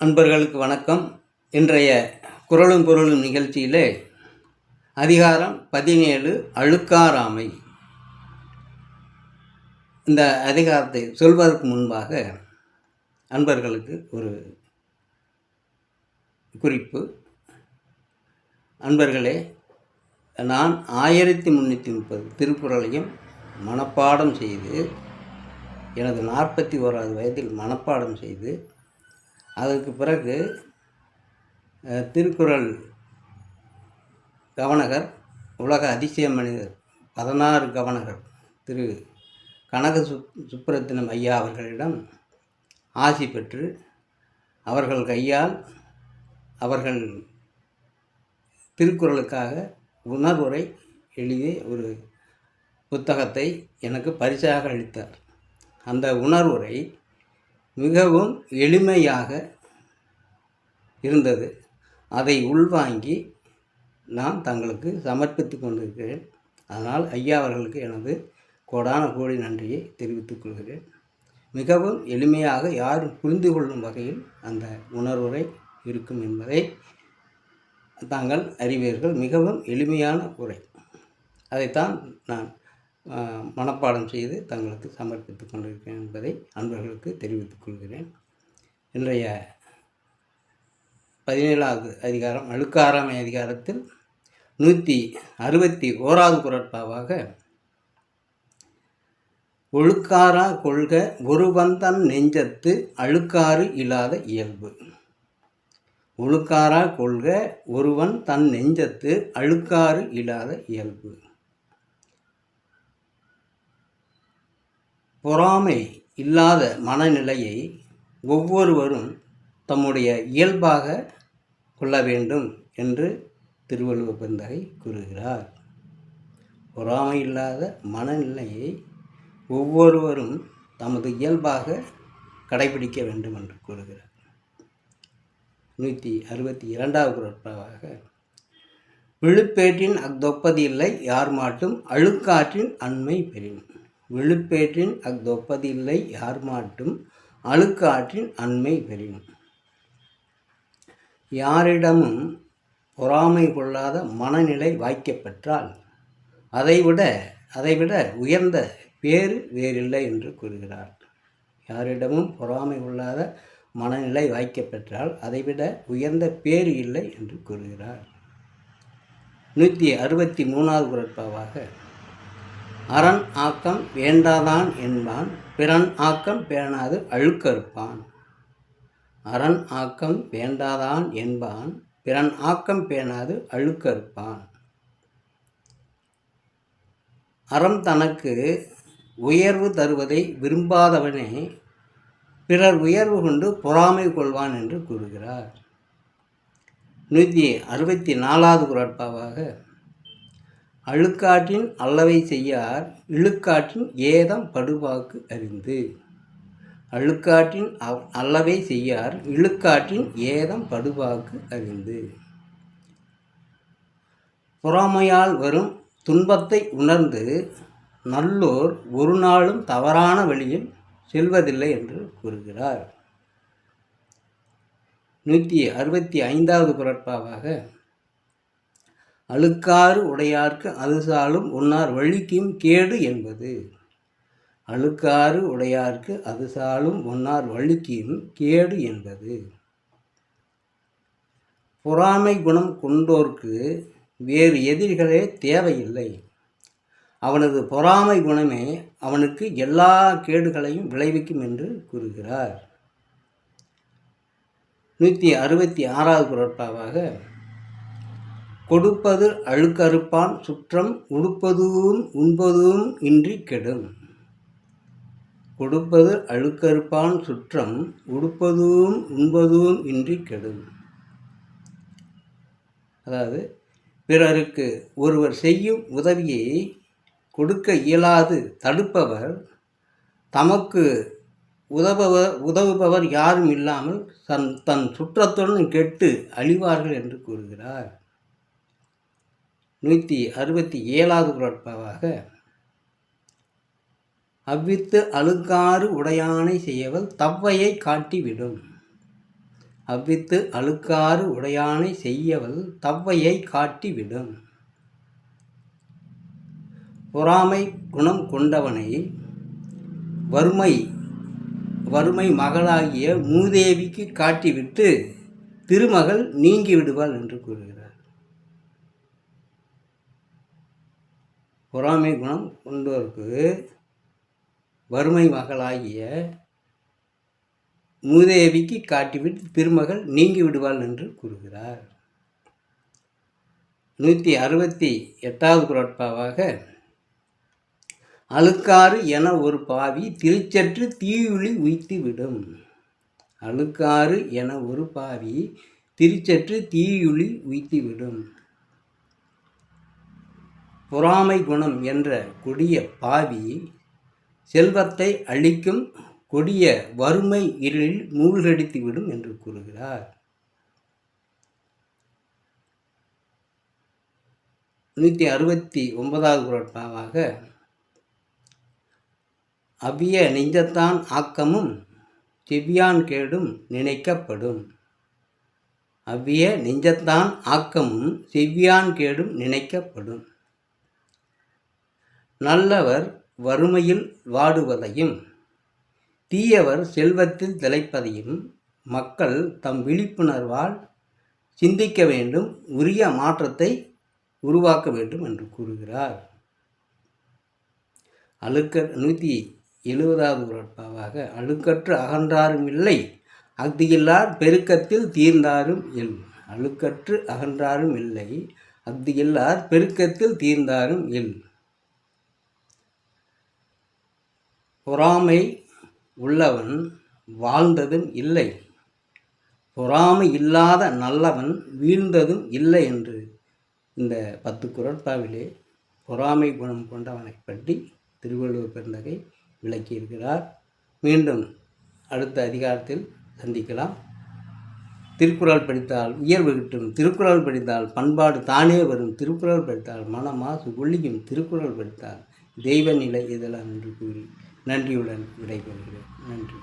அன்பர்களுக்கு வணக்கம். இன்றைய குரலும் பொருளும் நிகழ்ச்சியிலே அதிகாரம் 17 அழுக்காராமை. இந்த அதிகாரத்தை சொல்வதற்கு முன்பாக அன்பர்களுக்கு ஒரு குறிப்பு. அன்பர்களே, நான் 1330 திருக்குறளையும் மனப்பாடம் செய்து எனது 41வது வயதில் மனப்பாடம் செய்து அதற்கு பிறகு திருக்குறள் கவனகர், உலக அதிசய மனிதர் 16 கவனகர் திரு கனக சுப்புரத்தினம் ஐயா அவர்களிடம் ஆசி பெற்று அவர்கள் கையால் அவர்கள் திருக்குறளுக்காக உணர்வுரை எழுதி ஒரு புத்தகத்தை எனக்கு பரிசாக அளித்தார். அந்த உணர்வுரை மிகவும் எளிமையாக இருந்தது. அதை உள்வாங்கி நான் தங்களுக்கு சமர்ப்பித்து கொண்டிருக்கிறேன். அதனால் ஐயா அவர்களுக்கு எனது கோடான கோடி நன்றியை தெரிவித்துக் கொள்கிறேன். மிகவும் எளிமையாக யாரும் புரிந்து கொள்ளும் வகையில் அந்த உணர்வுரை இருக்கும் என்பதை தாங்கள் அறிவீர்கள். மிகவும் எளிமையான உரை. அதைத்தான் நான் மனப்பாடம் செய்து தங்களுக்கு சமர்ப்பித்துக் கொண்டிருக்கிறேன் என்பதை அன்பர்களுக்கு தெரிவித்துக் கொள்கிறேன். இன்றைய 17வது அதிகாரம் அழுக்காராமை அதிகாரத்தில் 161வது குறட்பாவாக ஒழுக்காரா கொள்க ஒருவன்தன் நெஞ்சத்து அழுக்காறு இல்லாத இயல்பு. ஒழுக்காரா கொள்க ஒருவன் தன் நெஞ்சத்து அழுக்காறு இல்லாத இயல்பு. பொறாமை இல்லாத மனநிலையை ஒவ்வொருவரும் தம்முடைய இயல்பாக கொள்ள வேண்டும் என்று திருவள்ளுவ பெருந்தகை கூறுகிறார். பொறாமை இல்லாத மனநிலையை ஒவ்வொருவரும் தமது இயல்பாக கடைபிடிக்க வேண்டும் என்று கூறுகிறார். 162வது குறட்பாவாக விழுப்பேற்றின் அஃதொப்பது இல்லை யார் மாட்டும் அழுக்காற்றின் அண்மை பெறின். விழுப்பேற்றின் அஃதொப்பது இல்லை யார் மாட்டும் அழுக்காற்றின் அண்மை பெறின். யாரிடமும் பொறாமை கொள்ளாத மனநிலை வாய்க்கப்பெற்றால் அதைவிட உயர்ந்த பேறு வேறில்லை என்று கூறுகிறார். யாரிடமும் பொறாமை கொள்ளாத மனநிலை வாய்க்கப்பெற்றால் அதைவிட உயர்ந்த பேறு இல்லை என்று கூறுகிறார். 163வது குறட்பாவாக அரண் ஆக்கம் வேண்டாதான் என்பான் பிறன் ஆக்கம் பேணாது அழுக்கறுப்பான். அரண் ஆக்கம் வேண்டாதான் என்பான் பிறன் ஆக்கம் பேணாது அழுக்கறுப்பான். அறம் தனக்கு உயர்வு தருவதை விரும்பாதவனே பிறர் உயர்வு கொண்டு பொறாமை கொள்வான் என்று கூறுகிறார். 164வது குறட்பாவாக அழுக்காற்றின் அல்லவை செய்யார் இழுக்காற்றின் ஏதம் படுவாக்கு அறிந்து. அழுக்காற்றின் அல்லவை செய்யார் இழுக்காற்றின் ஏதம் படுவாக்கு அறிந்து. பொறாமையால் வரும் துன்பத்தை உணர்ந்து நல்லோர் ஒரு நாளும் தவறான வழியில் செல்வதில்லை என்று கூறுகிறார். 165வது குறட்பாவாக அழுக்காறு உடையார்க்கு அது சாலும் உன்னார் வழிக்கும் கேடு என்பது. அழுக்காறு உடையார்க்கு அது சாலும் உன்னார் வழிக்கும் கேடு என்பது. பொறாமை குணம் கொண்டோர்க்கு வேறு எதிரிகளே தேவையில்லை. அவனது பொறாமை குணமே அவனுக்கு எல்லா கேடுகளையும் விளைவிக்கும் என்று கூறுகிறார். 166வது குறட்பாவாக கொடுப்பது அழுக்கறுப்பான் சுற்றம் உடுப்பதும் உண்பதும் இன்றி கெடும். கொடுப்பது அழுக்கறுப்பான் சுற்றம் உடுப்பதும் உண்பதும் இன்றி கெடும். அதாவது பிறருக்கு ஒருவர் செய்யும் உதவியை கொடுக்க இயலாது தடுப்பவர் தமக்கு உதவுபவர் யாரும் இல்லாமல் தன் சுற்றத்துடன் கெட்டு அழிவார்கள் என்று கூறுகிறார். 167வது குறட்பாவாக அவ்வித்து அழுக்காறு உடையானை செய்யவல் தவ்வையை காட்டிவிடும். அவ்வித்து அழுக்காறு உடையானை செய்யவல் தவ்வையை காட்டிவிடும். பொறாமை குணம் கொண்டவனை வறுமை மகளாகிய மூதேவிக்கு காட்டிவிட்டு திருமகள் நீங்கி விடுவாள் என்று கூறுகிறார். பொறாமை குணம் கொண்டோருக்கு வறுமை மகளாகிய மூதேவிக்கு காட்டிவிட்டு திருமகள் நீங்கி விடுவாள் என்று கூறுகிறார். 168வது குறட்பாவாக அழுக்காறு என ஒரு பாவி திருச்சற்று தீயுளி உய்த்துவிடும். அழுக்காறு என ஒரு பாவி திருச்சற்று தீயுளி உய்த்துவிடும். பொறாமை குணம் என்ற கொடிய பாவி செல்வத்தை அளிக்கும் கொடிய வறுமை இருளில் மூழ்கடித்துவிடும் என்று கூறுகிறார். 169வது குறட்பாவாக அவ்விய நெஞ்சத்தான் ஆக்கமும் செவ்வியான் கேடும் நினைக்கப்படும். அவ்விய நெஞ்சத்தான் ஆக்கமும் செவ்வியான் கேடும் நினைக்கப்படும். நல்லவர் வறுமையில் வாடுவதையும் தீயவர் செல்வத்தில் திளைப்பதையும் மக்கள் தம் விழிப்புணர்வால் சிந்திக்க வேண்டும், உரிய மாற்றத்தை உருவாக்க வேண்டும் என்று கூறுகிறார். 170வது குறட்பாவாக அழுக்கற்று அகன்றாரும் இல்லை அஃதில்லார் பெருக்கத்தில் தீர்ந்தாரும் இல். அழுக்கற்று அகன்றாரும் இல்லை அஃதில்லார் பெருக்கத்தில் தீர்ந்தாரும் இல். பொறாமை உள்ளவன் வாழ்ந்ததும் இல்லை, பொறாமை இல்லாத நல்லவன் வீழ்ந்ததும் இல்லை என்று இந்த 10 குறட்பாவிலே பொறாமை குணம் கொண்டவனை பற்றி திருவள்ளுவர் பெருந்தகை விளக்கியிருக்கிறார். மீண்டும் அடுத்த அதிகாரத்தில் சந்திக்கலாம். திருக்குறள் படித்தால் உயர்வு கிட்டும், திருக்குறள் படித்தால் பண்பாடு தானே வரும், திருக்குறள் படித்தால் மனமாசு ஒழியும், திருக்குறள் படித்தால் தெய்வ நிலை இதெல்லாம் என்று கூறி நன்றியுடன் விடைபெறுகிறேன். நன்றி.